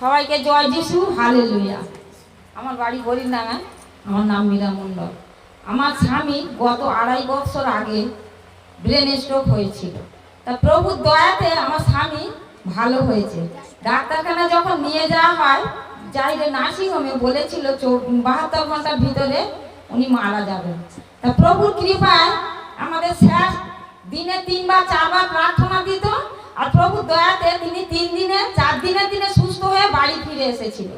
সবাইকে জয় যিশু, হালেলুয়া। আমার বাড়ি হরিণডাঙ্গা, আমার নাম মীরা মণ্ডল। আমার স্বামী গত 2.5 বছর আগে ব্রেন স্ট্রোক হয়েছিল। তা প্রভুর দয়াতে আমার স্বামী ভালো হয়েছে। ডাক্তারখানা যখন নিয়ে যাওয়া হয়, যাইলে নার্সিংহোমে বলেছিল 72 ঘন্টার ভিতরে উনি মারা যাবেন। তা প্রভুর কৃপায় আমাদের শেষ দিনে 3 বা 4 বার প্রার্থনা দিত, আর প্রভুর দয়াতে তিনি 3 দিনে 4 দিনে সুস্থ হয়ে বাড়ি ফিরে এসেছিল।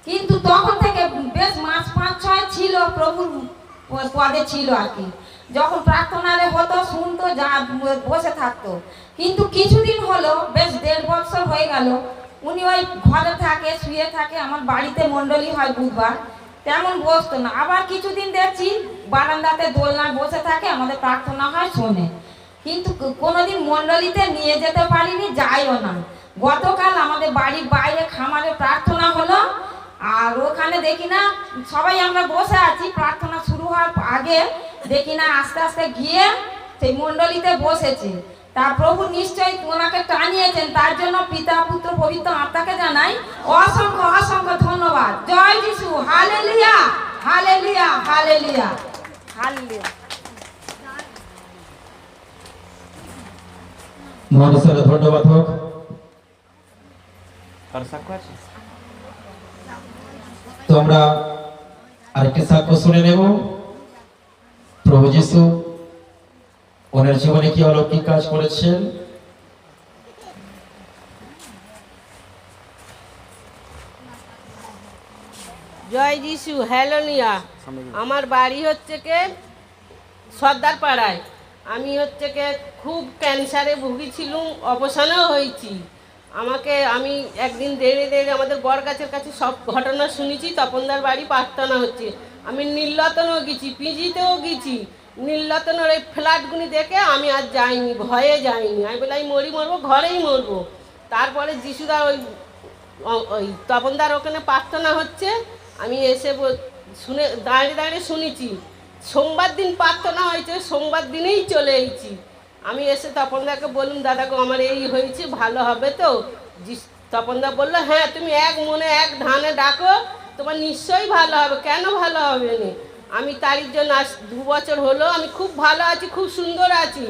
কিন্তু তখন থেকে বেশ মাস 5-6 ছিল, প্রভুর পদে ছিল আর কি। যখন প্রার্থনারে হতো শুনতো, যা বসে থাকতো। কিন্তু কিছুদিন হলো, বেশ 1.5 বছর হয়ে গেল, উনি ওই ঘরে থাকে, শুয়ে থাকে। আমার বাড়িতে মণ্ডলী হয় বুধবার, তেমন বসতো না। আবার কিছুদিন দেখছি বারান্দাতে দোলনায় বসে থাকে, আমাদের প্রার্থনা হয়, শোনে। কিন্তু কোনোদিন মণ্ডলীতে নিয়ে যেতে পারিনি, যাইও না। গতকাল আমাদের বাড়ির বাইরে খামারে প্রার্থনা হলো, আর ওখানে দেখি না সবাই আমরা বসে আছি, প্রার্থনা শুরু হওয়ার আগে দেখি না আস্তে আস্তে গিয়ে সেই মণ্ডলীতে বসেছে। তা প্রভু নিশ্চয়ই ওনাকে টানিয়েছেন, তার জন্য পিতা পুত্র পবিত্র আত্মাকে জানাই অসংখ্য অসংখ্য ধন্যবাদ। জয় যিশু, হালেলুয়া হালেলুয়া হালেলুয়া হালেলুয়া। মহারাষ্ট্রের ধন্যবাদ হোক। তো আমরা আরেকটি সাক্ষ্য শুনে নেব। প্রভু যিশু ওনার জীবনে কি অলৌকিক কাজ করেছেন। জয় যিশু, হ্যালেলুয়া। আমার বাড়ি হচ্ছে কে সর্দার পাড়ায়। আমি হচ্ছে কে খুব ক্যান্সারে ভুগিছিলুম, অপারেশনও হয়েছি। আমি একদিন দেড়ে আমাদের বরগাছের কাছে সব ঘটনা শুনেছি। তপনদার বাড়ি প্রার্থনা হচ্ছে। আমি নীলরতনও গেছি, পিজিতেও গেছি। নীলরতনের ওই ফ্ল্যাটগুলি দেখে আমি আর যাইনি, ভয়ে যাইনি। আমি বলে আমি মরবো, ঘরেই মরবো। তারপরে যিশুদার ওই তপনদার ওখানে প্রার্থনা হচ্ছে, আমি এসে শুনে দাঁড়িয়ে শুনেছি। সোমবার দিন প্রার্থনা হয়েছে, সোমবার দিনেই চলে এসেছি। আমি এসে তপনদাকে বললাম, দাদা গো আমার এই হয়েছে, ভালো হবে তো? তপনদা বললো, হ্যাঁ তুমি এক মনে এক ধানে ডাকো, তোমার নিশ্চয়ই ভালো হবে। কেন ভালো হবে না? আমি তারিখ জন্য আজ 2 বছর হলো, আমি খুব ভালো আছি, খুব সুন্দর আছি।